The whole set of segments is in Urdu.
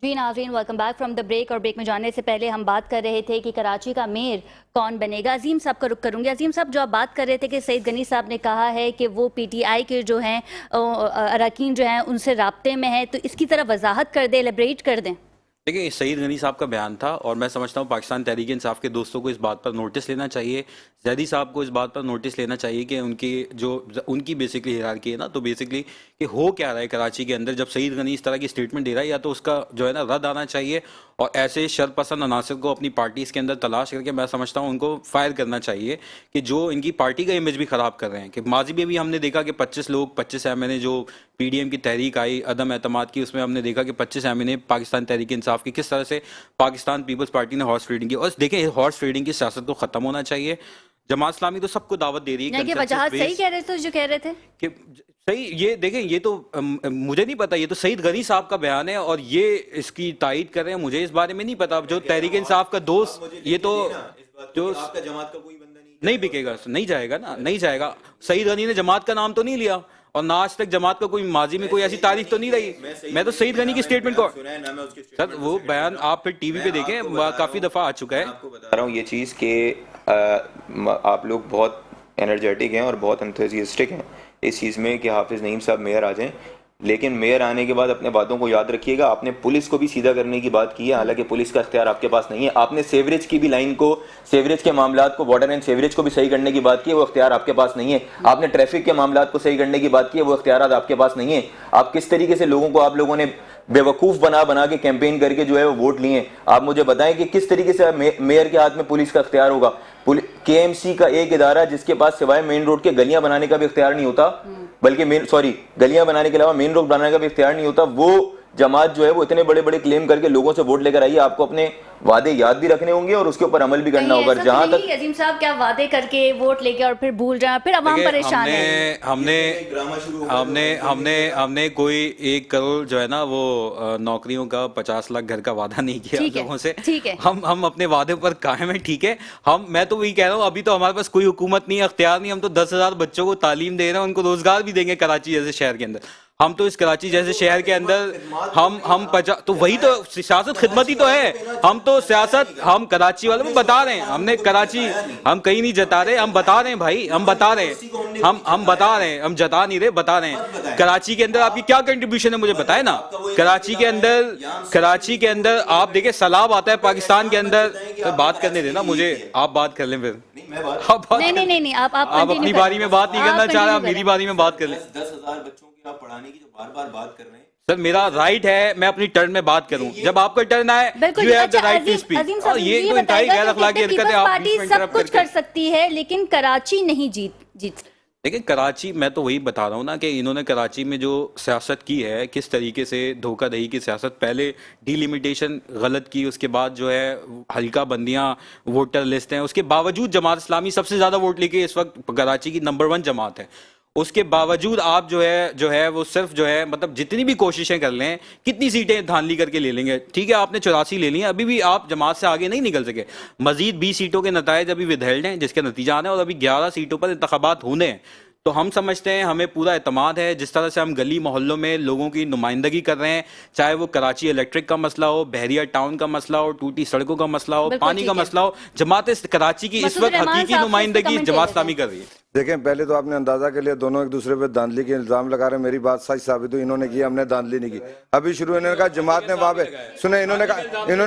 جی ناظرین، welcome back from the break. اور بریک میں جانے سے پہلے ہم بات کر رہے تھے کہ کراچی کا میئر کون بنے گا. عظیم صاحب کا رخ کروں گی. عظیم صاحب، جو آپ بات کر رہے تھے کہ سعید غنی صاحب نے کہا ہے کہ وہ پی ٹی آئی کے جو ہیں اراکین جو ہیں ان سے رابطے میں ہیں، تو اس کی طرح وضاحت کر دیں، ایلیبریٹ کر دیں. دیکھیں، سعید غنی صاحب کا بیان تھا اور میں سمجھتا ہوں پاکستان تحریک انصاف کے دوستوں کو اس بات پر نوٹس لینا چاہیے. زیدی صاحب کو اس بات پر نوٹس لینا چاہیے کہ ان کی بیسکلی ہیرارکی ہے نا، تو بیسکلی کہ ہو کیا رہا ہے کراچی کے اندر. جب سعید غنی اس طرح کی اسٹیٹمنٹ دے رہا ہے، یا تو اس کا جو ہے نا رد آنا چاہیے، اور ایسے شر پسند عناصر کو اپنی پارٹیز کے اندر تلاش کر کے میں سمجھتا ہوں ان کو فائر کرنا چاہیے، کہ جو ان کی پارٹی کا امیج بھی خراب کر رہے ہیں. کہ ماضی میں بھی ہم نے دیکھا کہ 25 ایم این اے جو پی ڈی ایم کی تحریک آئی عدم اعتماد کی، اس میں ہم نے دیکھا کہ 25 ایم این اے پاکستان تحریک انصاف کی کس طرح سے پاکستان پیپلز پارٹی نے ہارس ٹریڈنگ کی. اور دیکھیں، ہارس ٹریڈنگ کی سیاست کو ختم ہونا چاہیے. جماعت اسلامی تو سب کو دعوت دے رہی ہے. وجاہت صحیح کہہ رہے تھے جو کہہ رہے تھے کہ صحیح. یہ دیکھیں، یہ تو مجھے نہیں پتا، یہ تو سعید غنی صاحب کا بیان ہے اور یہ اس کی تائید کر رہے ہیں. مجھے اس بارے میں نہیں پتا. جو تحریک انصاف کا دوست، یہ تو جو جماعت کا کوئی بندہ نہیں بکے گا، نہیں جائے گا نا، نہیں جائے گا. سعید غنی نے جماعت کا نام تو نہیں لیا، اور نہ آج تک جماعت کا کوئی ماضی میں کوئی ایسی تاریخ تو نہیں رہی. میں تو سعید غنی کی اسٹیٹمنٹ کو سر، وہ بیان آپ پھر ٹی وی پہ دیکھیں، کافی دفعہ آ چکا ہے. آپ کو بتا رہا ہوں یہ چیز کہ آپ لوگ بہت انرجیٹک ہیں اور بہت انتھوزیسٹک ہیں اس چیز میں کہ حافظ نعیم صاحب میئر آ جائیں، لیکن میئر آنے کے بعد اپنے باتوں کو یاد رکھیے گا. آپ نے پولیس کو بھی سیدھا کرنے کی بات کی ہے، حالانکہ پولیس کا اختیار آپ کے پاس نہیں ہے. آپ نے سیوریج کی بھی لائن کو، سیوریج کے معاملات کو، واٹر اینڈ سیوریج کو بھی صحیح کرنے کی بات کی ہے، وہ اختیار آپ کے پاس نہیں ہے. آپ نے ٹریفک کے معاملات کو صحیح کرنے کی بات کی ہے، وہ اختیارات آپ کے پاس نہیں ہیں. آپ کس طریقے سے لوگوں کو آپ لوگوں نے بے وقوف بنا کے کیمپین کر کے جو ہے وہ ووٹ لیے. آپ مجھے بتائیں کہ کس طریقے سے میئر کے ہاتھ میں پولیس کا اختیار ہوگا. کے ایم سی کا ایک ادارہ جس کے پاس سوائے مین روڈ کے گلیاں بنانے کا بھی اختیار نہیں ہوتا، بلکہ گلیاں بنانے کے علاوہ مین روڈ بنانے کا بھی اختیار نہیں ہوتا، وہ جماعت جو ہے وہ اتنے بڑے بڑے کلیم کر کے لوگوں سے ووٹ لے کر آئی ہے. آپ کو اپنے وعدے یاد بھی رکھنے ہوں گے اور اس کے اوپر عمل بھی کرنا ہوگا. جہاں تک عظیم صاحب کیا وعدے کر کے ووٹ لے کے اور پھر بھول جائیں، پھر عوام پریشان ہے. ہم نے کوئی 1 کروڑ جو ہے نا وہ نوکریوں کا 50 لاکھ گھر کا وعدہ نہیں کیا لوگوں سے. ہم اپنے وعدے پر قائم ہیں. ٹھیک ہے، میں تو وہی کہہ رہا ہوں، ابھی تو ہمارے پاس کوئی حکومت نہیں ہے، اختیار نہیں. ہم تو 10,000 بچوں کو تعلیم دے رہے ہیں، ان کو روزگار بھی دیں گے کراچی جیسے شہر کے اندر. ہم تو اس کراچی جیسے شہر کے اندر تو وہی تو سیاست خدمت ہی تو ہے. ہم تو سیاست، ہم کراچی والوں کو بتا رہے ہیں. ہم نے کراچی، ہم کہیں نہیں جتا رہے، ہم بتا رہے ہیں بھائی، ہم بتا رہے ہیں، ہم بتا رہے ہیں، ہم جتا نہیں رہے، بتا رہے ہیں. کراچی کے اندر آپ کی کیا کنٹریبیوشن ہے مجھے بتائیں نا. کراچی کے اندر آپ دیکھیں سیلاب آتا ہے پاکستان کے اندر. بات کرنے دینا مجھے، آپ بات کر لیں پھر. نہیں، آپ اپنی باری میں بات نہیں کرنا چاہ رہے، آپ میری باری میں بات کر لیں. 10,000 بچوں کی آپ پڑھانے کی جو بار بار بات کر رہے ہیں سر، میرا رائٹ ہے میں اپنی ٹرن میں بات کروں. جب آپ کا ٹرن آئے you have the right to speak. یہ تو انتہائی غیر اخلاقی حرکت ہے. آپ پارٹی سب کچھ کر سکتی ہے لیکن کراچی نہیں جیت. لیکن کراچی، میں تو وہی بتا رہا ہوں نا کہ انہوں نے کراچی میں جو سیاست کی ہے، کس طریقے سے دھوکہ دہی کی سیاست، پہلے ڈی لیمیٹیشن غلط کی، اس کے بعد جو ہے حلقہ بندیاں، ووٹر لسٹ ہیں. اس کے باوجود جماعت اسلامی سب سے زیادہ ووٹ لے کے اس وقت کراچی کی نمبر 1 جماعت ہے. اس کے باوجود آپ جو ہے وہ صرف جو ہے مطلب جتنی بھی کوششیں کر لیں، کتنی سیٹیں دھاندلی کر کے لے لیں گے. ٹھیک ہے، آپ نے 84 لے لی ہیں، ابھی بھی آپ جماعت سے آگے نہیں نکل سکے. مزید 20 سیٹوں کے نتائج ابھی ودہیلڈ ہیں، جس کے نتیجہ آنے، اور ابھی 11 سیٹوں پر انتخابات ہونے ہیں. تو ہم سمجھتے ہیں، ہمیں پورا اعتماد ہے جس طرح سے ہم گلی محلوں میں لوگوں کی نمائندگی کر رہے ہیں، چاہے وہ کراچی الیکٹرک کا مسئلہ ہو، بحریہ ٹاؤن کا مسئلہ ہو، ٹوٹی سڑکوں کا مسئلہ ہو، پانی کا مسئلہ ہو. جماعت کراچی کی اس وقت حقیقی نمائندگی جماعت اسلامی کر رہی ہے. دیکھیں، پہلے تو آپ نے اندازہ کر لیا دونوں ایک دوسرے پہ دھاندلی کے الزام لگا رہے ہیں. میری بات سچ ثابت ہوئی، انہوں نے کی، ہم نے دھاندلی نہیں کی. ابھی شروع انہوں نے کہا جماعت نے وہاں پہ سنیں، انہوں نے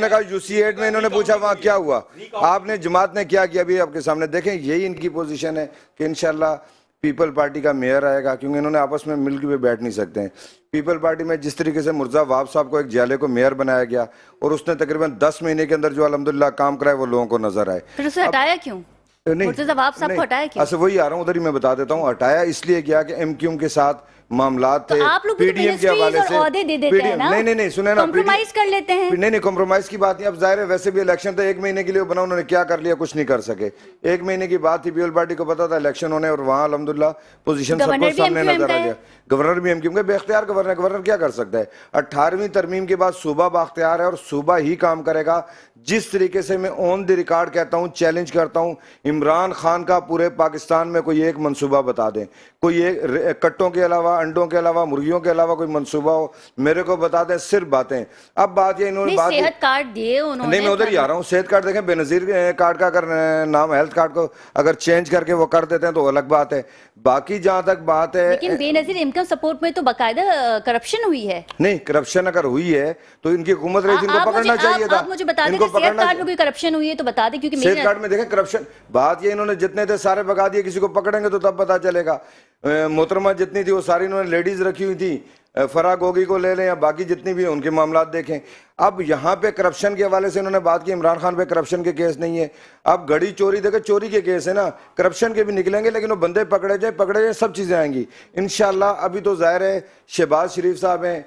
کہا UC8 میں انہوں نے پوچھا وہاں کیا ہوا. آپ نے جماعت نے کیا کیا ابھی آپ کے سامنے دیکھیں. یہی ان کی پوزیشن ہے کہ انشاءاللہ پیپل پارٹی کا میئر آئے گا، کیونکہ انہوں نے آپس میں مل کے بیٹھ نہیں سکتے ہیں. پیپل پارٹی میں جس طریقے سے مرزا واب صاحب کو ایک جیلے کو میئر بنایا گیا اور اس نے تقریباً 10 مہینے کے اندر جو الحمدللہ کام کرائے وہ لوگوں کو نظر آئے. پھر اسے ہٹایا کیوں؟ ایسے وہی آ رہا ہوں، ادھر ہی میں بتا دیتا ہوں. ہٹایا اس لیے کیا کہ ایم کیو ایم کے ساتھ معاملات تھے، پی ڈی ایم کے حوالے سے. نہیں سنیں نا، کمپرومائز کر لیتے ہیں. نہیں کمپرومائز کی بات نہیں. اب ظاہر ہے ویسے بھی الیکشن تھا، 1 مہینے کے لیے بنا، انہوں نے کیا کر لیا؟ کچھ نہیں کر سکے. 1 مہینے کی بات تھی، پیپل پارٹی کو پتا تھا الیکشن ہونے، اور وہاں الحمدللہ پوزیشن سب کو سامنے نظر آ گیا. گورنر بھی ایم کیو ایم کا بے اختیار گورنر کیا کر سکتا ہے؟ 18ویں ترمیم کے بعد صوبہ بااختیار ہے اور صوبہ ہی کام کرے گا. جس طریقے سے میں آن دی ریکارڈ کہتا ہوں، چیلنج کرتا ہوں، عمران خان کا پورے پاکستان میں کوئی ایک منصوبہ بتا دیں. کوئی ایک کٹوں کے علاوہ, انڈوں کے علاوہ, مرغیوں کے علاوہ کوئی منصوبہ ہو, میرے کو بتا دیں. صرف باتیں. اب بات یہ انہوں نے بات صحت کارڈ دیے انہوں نے. نہیں, میں ادھر ہی آ رہا ہوں. صحت کارڈ دیکھیں, بے نظیر کارڈ کا اگر نام ہیلتھ کارڈ کو اگر چینج کر کے وہ کر دیتے ہیں تو الگ بات ہے. باقی جہاں تک بات ہے, لیکن بے نظیر انکم سپورٹ میں تو باقاعدہ کرپشن ہوئی ہے. نہیں, کرپشن اگر ہوئی ہے تو ان کی حکومت رہی تھی, ان کو پکڑنا چاہیے تھا. آپ مجھے بتا دیں کہ صحت کارڈ میں کوئی کرپشن ہوئی ہے تو بتا دیں, کیونکہ صحت کارڈ میں دیکھیں کرپشن. بات یہ انہوں نے جتنے تھے سارے بگا دیے, کسی کو پکڑیں گے تو تب پتا چلے گا. محترمہ جتنی تھی وہ ساری انہوں نے لیڈیز رکھی ہوئی تھی. فرا گوگی کو لے لیں یا باقی جتنی بھی ان کے معاملات دیکھیں. اب یہاں پہ کرپشن کے حوالے سے انہوں نے بات کی, عمران خان پہ کرپشن کے کیس نہیں ہے. اب گھڑی چوری دیکھیں, چوری کے کیس ہے نا, کرپشن کے بھی نکلیں گے, لیکن وہ بندے پکڑے جائیں سب چیزیں آئیں گی انشاءاللہ. ابھی تو ظاہر ہے شہباز شریف صاحب ہیں,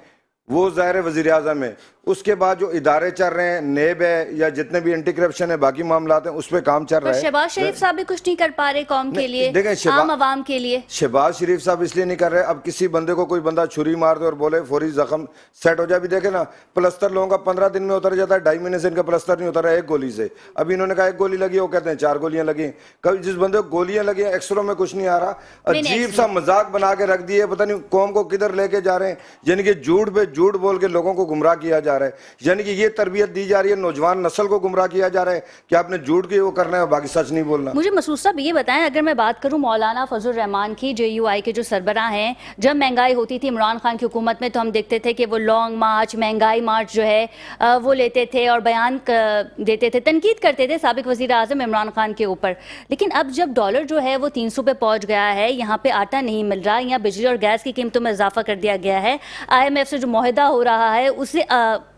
وہ ظاہر وزیر اعظم ہے. اس کے بعد جو ادارے چل رہے ہیں, نیب ہے یا جتنے بھی اینٹی کرپشن ہے, باقی معاملات ہیں, اس پہ کام چل رہا ہے. شہباز شریف صاحب بھی کچھ نہیں کر پا رہے قوم کے لیے, عام عوام کے لیے. شہباز شریف صاحب اس لیے نہیں کر رہے, اب کسی بندے کو کوئی بندہ چھری مار دے اور بولے فوری زخم سیٹ ہو جائے. بھی دیکھیں نا, پلستر لوگوں کا 15 دن میں اتر جاتا ہے, 2.5 مہینے سے ان کا پلستر نہیں اترا ایک گولی سے. ابھی انہوں نے کہا ایک گولی لگی, وہ کہتے ہیں 4 گولیاں لگی. کبھی جس بندے کو گولیاں لگی ہیں ایکسروں میں کچھ نہیں آ رہا. عجیب سا مذاق بنا کے رکھ دیے, پتہ نہیں قوم کو کدھر لے کے جا رہے ہیں. یعنی کہ جھوٹ پہ جھوٹ بول کے لوگوں کو گمراہ کیا جا رہا ہے. یعنی کہ یہ تربیت دی جا رہی ہے, نوجوان نسل کو گمراہ کیا جا رہا ہے کہ آپ نے جھوٹ کے وہ کرنا ہے, باقی سچ نہیں بولنا. مجھے مسعود صاحب یہ بتائیں, اگر میں بات کروں مولانا فضل الرحمان کی, JUI کے جو سربراہ ہیں, جب مہنگائی ہوتی تھی عمران خان کی حکومت میں تو ہم دیکھتے تھے کہ وہ لانگ مارچ, مہنگائی مارچ جو ہے وہ لیتے تھے اور بیان دیتے تھے, تنقید کرتے تھے سابق وزیر اعظم عمران خان کے اوپر. لیکن اب جب ڈالر جو ہے وہ 300 پہ پہنچ گیا ہے, یہاں پہ آٹا نہیں مل رہا, یہاں بجلی اور گیس کی قیمتوں میں اضافہ کر دیا گیا ہے, IMF سے جو معاہدہ ہو رہا ہے اسے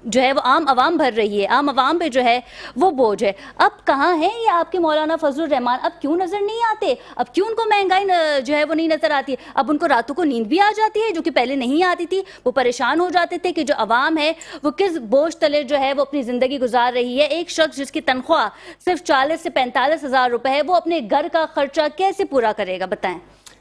جو ہے وہ عام عوام بھر رہی ہے, عام عوام پہ جو ہے وہ بوجھ ہے. اب کہاں ہیں یہ آپ کے مولانا فضل الرحمان؟ اب کیوں نظر نہیں آتے؟ اب کیوں ان کو مہنگائی جو ہے وہ نہیں نظر آتی؟ اب ان کو راتوں کو نیند بھی آ جاتی ہے جو کہ پہلے نہیں آتی تھی. وہ پریشان ہو جاتے تھے کہ جو عوام ہے وہ کس بوجھ تلے جو ہے وہ اپنی زندگی گزار رہی ہے. ایک شخص جس کی تنخواہ صرف 40 سے 45 ہزار روپے ہے, وہ اپنے گھر کا خرچہ کیسے پورا کرے گا؟ بتائیں.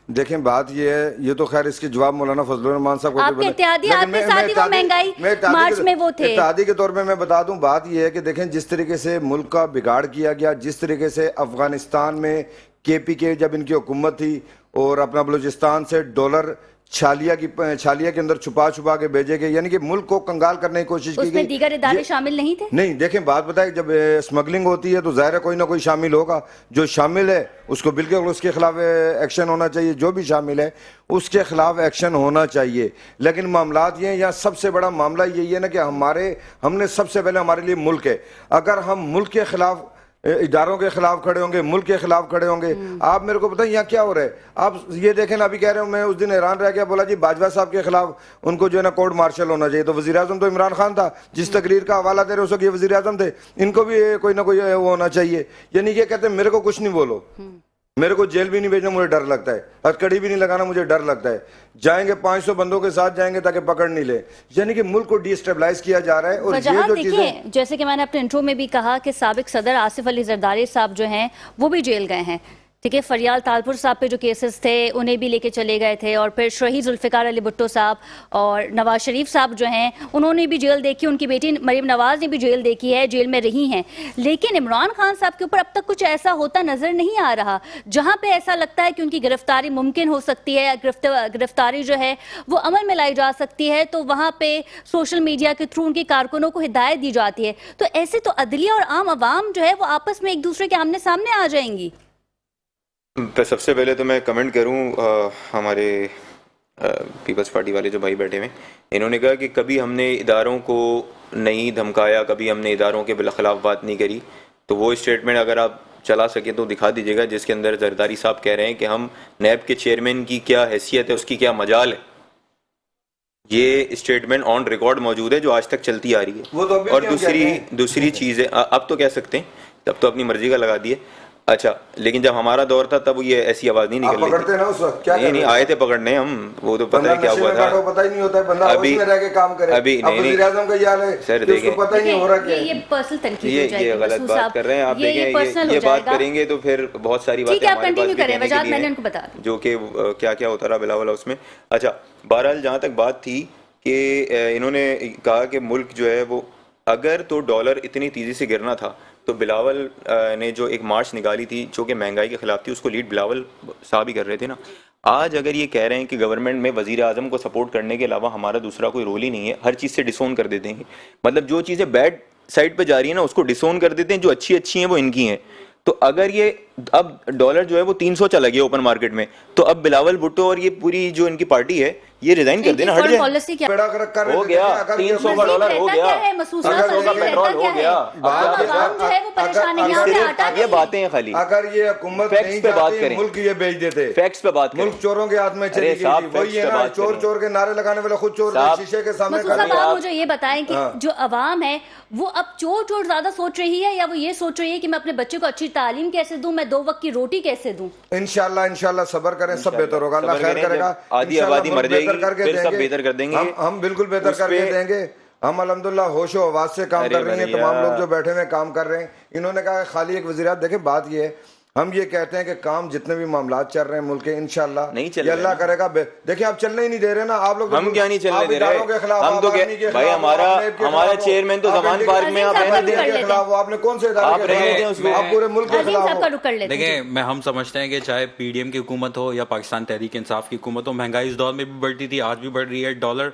دیکھیں بات یہ ہے, یہ تو خیر اس کے جواب مولانا فضل الرحمان صاحب کو آپ کے اتحادی, آپ کے ساتھ ہی وہ مہنگائی مارچ میں وہ تھے. اتحادی کے طور پہ میں بتا دوں, بات یہ ہے کہ دیکھیں جس طریقے سے ملک کا بگاڑ کیا گیا, جس طریقے سے افغانستان میں KP کے جب ان کی حکومت تھی اور اپنا بلوچستان سے ڈالر چھالیا کے اندر چھپا کے بھیجے گئے, یعنی کہ ملک کو کنگال کرنے کی کوشش کی گئی. اس میں دیگر ادارے شامل نہیں تھے؟ نہیں, دیکھیں بات بتائیں, جب اسمگلنگ ہوتی ہے تو ظاہر ہے کوئی نہ کوئی شامل ہوگا. جو شامل ہے اس کو بالکل اس کے خلاف ایکشن ہونا چاہیے, جو بھی شامل ہے اس کے خلاف ایکشن ہونا چاہیے. لیکن معاملات یہ ہیں, یہاں سب سے بڑا معاملہ یہی ہے نا کہ ہم نے سب سے پہلے ہمارے لیے ملک ہے. اگر ہم ملک کے خلاف, اداروں کے خلاف کھڑے ہوں گے, ملک کے خلاف کھڑے ہوں گے, آپ میرے کو بتائیں یہاں کیا ہو رہا ہے؟ آپ یہ دیکھیں نا, ابھی کہہ رہے ہوں, میں اس دن حیران رہ گیا, بولا جی باجوہ صاحب کے خلاف ان کو جو ہے نا کورٹ مارشل ہونا چاہیے. تو وزیر اعظم تو عمران خان تھا, جس تقریر کا حوالہ دے رہے اس وقت یہ وزیر اعظم تھے, ان کو بھی کوئی نہ کوئی وہ ہونا چاہیے. یعنی یہ کہتے ہیں میرے کو کچھ نہیں بولو, میرے کو جیل بھی نہیں بھیجنا مجھے ڈر لگتا ہے, ہتھکڑی بھی نہیں لگانا مجھے ڈر لگتا ہے. جائیں گے 500 بندوں کے ساتھ جائیں گے تاکہ پکڑ نہیں لے. یعنی کہ ملک کو ڈی اسٹیبلائز کیا جا رہا ہے. اور یہ جو چیزیں, جیسے کہ میں نے اپنے انٹرو میں بھی کہا کہ سابق صدر آصف علی زرداری صاحب جو ہیں وہ بھی جیل گئے ہیں, ٹھیک ہے. فریال تالپور صاحب پہ جو کیسز تھے انہیں بھی لے کے چلے گئے تھے, اور پھر شہید ذوالفقار علی بھٹو صاحب اور نواز شریف صاحب جو ہیں انہوں نے بھی جیل دیکھی, ان کی بیٹی مریم نواز نے بھی جیل دیکھی ہے, جیل میں رہی ہیں. لیکن عمران خان صاحب کے اوپر اب تک کچھ ایسا ہوتا نظر نہیں آ رہا. جہاں پہ ایسا لگتا ہے کہ ان کی گرفتاری ممکن ہو سکتی ہے, گرفتاری جو ہے وہ عمل میں لائی جا سکتی ہے, تو وہاں پہ سوشل میڈیا کے تھرو ان کے کارکنوں کو ہدایت دی جاتی ہے. تو ایسے تو عدلیہ اور عام عوام جو ہے وہ آپس میں ایک دوسرے کے آمنے سامنے آ جائیں گی. سب سے پہلے تو میں کمنٹ کروں ہمارے پیپلز پارٹی والے جو بھائی بیٹھے ہوئے, انہوں نے کہا کہ کبھی ہم نے اداروں کو نہیں دھمکایا, کبھی ہم نے اداروں کے خلاف بات نہیں کری. تو وہ اسٹیٹمنٹ اگر آپ چلا سکیں تو دکھا دیجیے گا, جس کے اندر زرداری صاحب کہہ رہے ہیں کہ ہم نیب کے چیئرمین کی کیا حیثیت ہے, اس کی کیا مجال ہے. یہ اسٹیٹمنٹ آن ریکارڈ موجود ہے جو آج تک چلتی آ رہی ہے. اور دوسری چیز ہے, اب تو کہہ سکتے ہیں, اب تو اپنی مرضی کا لگا دیے. اچھا, لیکن جب ہمارا دور تھا تب یہ ایسی آواز نہیں نکل رہی تھی. نہیں آئے تھے پکڑنے ہم, وہ تو پتہ ہے کیا ہوا تھا. پتہ ہی نہیں ہوتا ہے بندہ اس میں رہ کے کام کرے. ابھی وزیر اعظم کا یہ ہے سر, دیکھیں پتہ ہی نہیں ہو رہا کیا ہے. یہ پرسنل تنقید ہو جائے گی, یہ غلط بات کر رہے ہیں آپ. دیکھیں یہ بات کریں گے تو پھر بہت ساری باتیں ہمارے پاس بھی کہنے کے لیے ہیں جو کہ کیا کیا ہوتا رہا بلا اس میں. اچھا, بہرحال جہاں تک بات تھی کہ انہوں نے کہا کہ ملک جو ہے وہ, اگر تو ڈالر اتنی تیزی سے گرنا تھا تو بلاول نے جو ایک مارچ نکالی تھی جو کہ مہنگائی کے خلاف تھی, اس کو لیڈ بلاول صاحب ہی کر رہے تھے نا. آج اگر یہ کہہ رہے ہیں کہ گورنمنٹ میں وزیر اعظم کو سپورٹ کرنے کے علاوہ ہمارا دوسرا کوئی رول ہی نہیں ہے, ہر چیز سے ڈسون کر دیتے ہیں, مطلب جو چیزیں بیڈ سائڈ پہ جا رہی ہیں نا اس کو ڈسون کر دیتے ہیں, جو اچھی ہیں وہ ان کی ہیں. تو اگر یہ اب ڈالر جو ہے وہ 300 چلا گیا اوپن مارکیٹ میں, تو اب بلاول بھٹو اور یہ پوری جو ان کی پارٹی ہے یہ ریزائن کر دینا, ہٹ جائے. ہو گیا 300 کا ڈالر ہو گیا, 300 کا پیٹرول ہو گیا. یہ باتیں ہیں خالی, اگر یہ حکومت نہیں چاہتی ملک یہ بیچ دیتے, فیکٹس پہ بات کریں. ملک چوروں کے ہاتھ میں چلی گئی تھی, وہی ہے نا چور چور کے نعرے لگانے والے خود چور شیشے کے سامنے مسعود صاحب آپ مجھے یہ بتائیں کہ جو عوام ہے وہ اب چور چور زیادہ سوچ رہی ہے یا وہ یہ سوچ رہی ہے کہ میں اپنے بچے کو اچھی تعلیم کیسے دوں, میں 2 وقت کی روٹی کیسے دوں؟ انشاءاللہ صبر کریں, سب بہتر ہوگا, اللہ خیر کرے گا. آدھی آبادی مر جائے گی پھر سب بہتر کر دیں گے, ہم بالکل بہتر کر کے دیں گے. ہم الحمدللہ ہوش و حواس سے کام کر رہے ہیں, تمام لوگ جو بیٹھے ہوئے کام کر رہے ہیں. انہوں نے کہا خالی ایک وزیرات, دیکھیں بات یہ ہے, ہم یہ کہتے ہیں کہ کام جتنے بھی معاملات چل رہے ہیں ملک کے انشاءاللہ یہ اللہ کرے گا. دیکھیں آپ چلنے ہی نہیں دے رہے نا آپ لوگ. ہم کیا نہیں چلنے دے رہے, ہم تو بھائی ہمارا چیئرمین تو زمان پارک میں آپ رہنے دیں, آپ نے کون سے ادارے کے خلاف, آپ پورے ملک کے خلاف. دیکھیں ہم سمجھتے ہیں کہ چاہے پی ڈی ایم کی حکومت ہو یا پاکستان تحریک انصاف کی حکومت ہو, مہنگائی اس دور میں بھی بڑھتی تھی, آج بھی بڑھ رہی ہے. ڈالر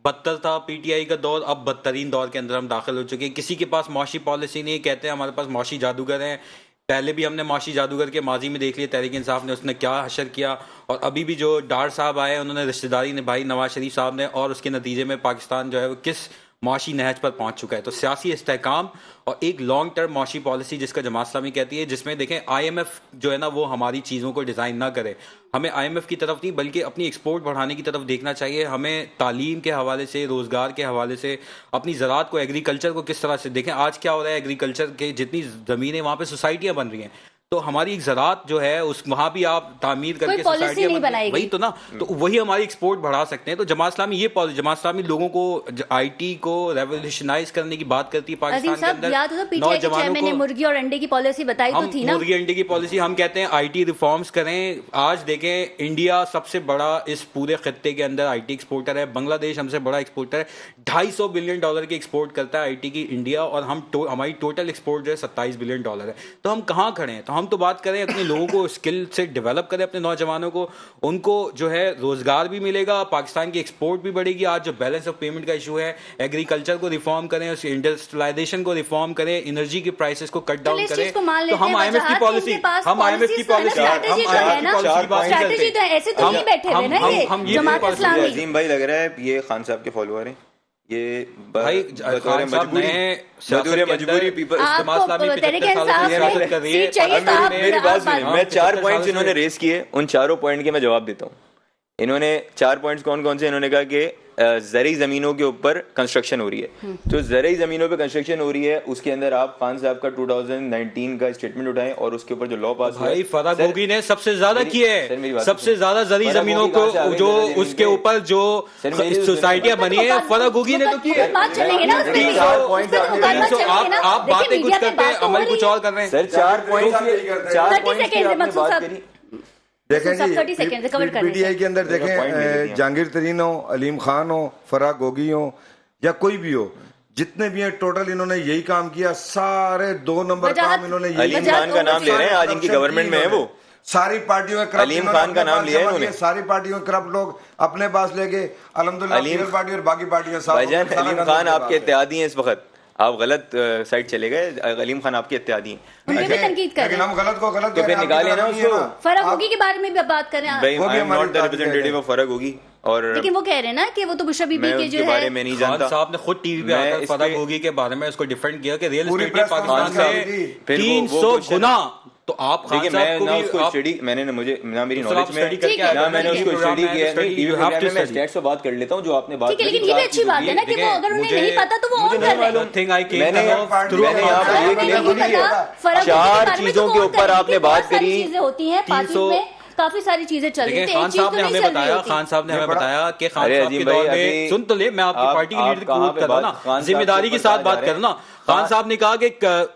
بدتر تھا پی ٹی آئی کا دور, اب بدترین دور کے اندر ہم داخل ہو چکے ہیں. کسی کے پاس معاشی پالیسی نہیں, کہتے ہیں ہمارے پاس معاشی جادوگر ہیں. پہلے بھی ہم نے معاشی جادوگر کے ماضی میں دیکھ لیا تحریک انصاف نے, اس نے کیا حشر کیا, اور ابھی بھی جو ڈار صاحب آئے انہوں نے رشتہ داری نبھائی نواز شریف صاحب نے, اور اس کے نتیجے میں پاکستان جو ہے وہ کس معاشی نہج پر پہنچ چکا ہے. تو سیاسی استحکام اور ایک لانگ ٹرم معاشی پالیسی جس کا جماعت اسلامی کہتی ہے, جس میں دیکھیں آئی ایم ایف جو ہے نا وہ ہماری چیزوں کو ڈیزائن نہ کرے, ہمیں آئی ایم ایف کی طرف نہیں بلکہ اپنی ایکسپورٹ بڑھانے کی طرف دیکھنا چاہیے. ہمیں تعلیم کے حوالے سے, روزگار کے حوالے سے, اپنی زراعت کو, ایگریکلچر کو کس طرح سے دیکھیں. آج کیا ہو رہا ہے, ایگریکلچر کے جتنی زمینیں وہاں پہ سوسائٹیاں بن رہی ہیں, تو ہماری ایک زراعت جو ہے اس وہاں بھی آپ تعمیر کر کے سوسائٹیاں وہی تو نا, تو وہی ہماری ایکسپورٹ بڑھا سکتے ہیں. تو جماعت اسلامی یہ پالیسی, جماعت اسلامی لوگوں کو آئی ٹی کو ریولیوشنائز کرنے کی بات کرتی ہے پاکستان کے اندر. نوجوانوں کو مرغی اور انڈے کی پالیسی بتائی تو تھی نا, مرغی انڈے کی پالیسی ہم کہتے ہیں آئی ٹی ریفارمز کریں. آج دیکھیں انڈیا سب سے بڑا اس پورے خطے کے اندر آئی ٹی ایکسپورٹر ہے, بنگلہ دیش ہم سے بڑا ایکسپورٹر ہے, $250 بلین کی ایکسپورٹ کرتا ہے آئی ٹی کی انڈیا, اور ہماری ٹوٹل ایکسپورٹ جو ہے $27 بلین ہے. تو ہم کہاں کھڑے ہیں؟ تو ہم تو بات کریں اپنے لوگوں کو اسکل سے ڈیولپ کریں, اپنے نوجوانوں کو, ان کو جو ہے روزگار بھی ملے گا, پاکستان کی ایکسپورٹ بھی بڑھے گی. آج جو بیلنس آف پیمنٹ کا ایشو ہے, ایگریکلچر کو ریفارم کریں, اس انڈسٹریلائزیشن کو ریفارم کریں, انرجی کے پرائسز کو کٹ ڈاؤن کریں. تو ہم آئی ایم ایف کی پالیسی, ہم آئی ایم ایف کی پالیسی عظیم بھائی لگ رہا ہے یہ خان صاحب کے فالوور ہیں, یہ بھائی مجبوری پیپل میری بات سنیں, میں 4 پوائنٹس انہوں نے ریز کیے, ان چاروں پوائنٹ کے میں جواب دیتا ہوں. انہوں نے 4 پوائنٹس کون کون سے, انہوں نے کہا کہ زرعی زمینوں کے اوپر کنسٹرکشن ہو رہی ہے. جو زرعی زمینوں پہ کنسٹرکشن ہو رہی ہے اس کے اندر آپ خان صاحب کا 2019 کا اسٹیٹمنٹ اٹھائیں, اور اس کے اوپر جو لا پاس ہوا ہے فرق ہوگی نے سب سے زیادہ کی ہے, سب سے زیادہ زرعی زمینوں کو جو اس کے اوپر جو سوسائٹیاں بنی ہیں فرق ہوگی نے تو کی ہے. آپ باتیں کچھ کرتے ہیں, عمل کچھ اور کر رہے ہیں. سر 4 پوائنٹ کی آپ نے بات کری. دیکھیں جی پی ٹی آئی کے اندر دیکھیں جہانگیر ترین ہو, علیم خان ہو, فرح گوگی ہو یا کوئی بھی ہو, جتنے بھی ہیں ٹوٹل انہوں نے یہی کام کیا, سارے 2 نمبر کام انہوں نے. علیم خان کا نام لے رہے ہیں, آج ان کی گورنمنٹ میں ہے وہ. ساری پارٹیوں میں علیم خان کا نام لیا ہے انہوں نے, ساری پارٹیوں میں کرپٹ لوگ اپنے پاس لے کے الحمدللہ پیپل پارٹی اور باقی پارٹیاں. بھائی جان علیم خان آپ کے اتحادی ہیں اس وقت, آپ غلط سائٹ چلے گئے. علیم خان آپ کے اتحادی ہیں, لیکن ہم غلط کو غلط تو پھر نکالے نا اس کو. فرق ہوگی کے بارے میں بھی بات کریں, ناٹ دی ریپرزینٹیٹیو آف فرق ہوگی. اور لیکن وہ کہہ رہے ہیں نا کہ وہ تو بشرا بی بی کے جو ہے بارے میں نہیں جانتا. صاحب نے خود ٹی وی پہ آ کر فرق ہوگی کے بارے میں اس کو ڈیفینڈ کیا کہ ریل اسٹیٹ پاکستان میں 300 گنا. تو آپ خان صاحب کو بھی اسٹڈی, میں نے مجھے نہ میری نالج میں نہ میں نے اس کو اسٹڈی کیا ہے, میں اسٹیٹس سے بات کر لیتا ہوں جو آپ نے بات کی. لیکن یہ بھی اچھی بات ہے نا کہ وہ اگر انہیں نہیں پتا تو وہ اور کر رہے ہیں. 4 چیزوں کے اوپر آپ نے بات کری. چیزیں ہوتی ہیں پارٹی میں, کافی ساری چیزیں چل رہی ہیں. خان صاحب نے ہمیں بتایا, خان صاحب نے ہمیں بتایا کہ خان صاحب کے دور میں, سن تو لے میں آپ کی پارٹی کی لیڈر کی بات کر رہا نا, ذمہ داری کے ساتھ بات کرنا. خان صاحب نے کہا کہ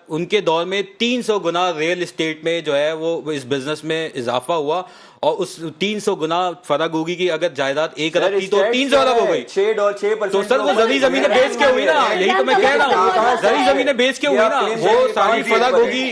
ان کے دور میں 300 گنا ریل اسٹیٹ میں جو ہے وہ اس بزنس میں اضافہ ہوا, اور اس 300 گنا فرق ہوگی کہ اگر جائیداد 1 ارب تھی تو 300 ارب ہو گئی. 6% تو سر وہ زرعی زمینیں بیچ کے ہوئی نا, یہی تو میں کہہ رہا ہوں, زرعی زمینیں بیچ کے ہوئی نا, وہ ساری فرق ہوگی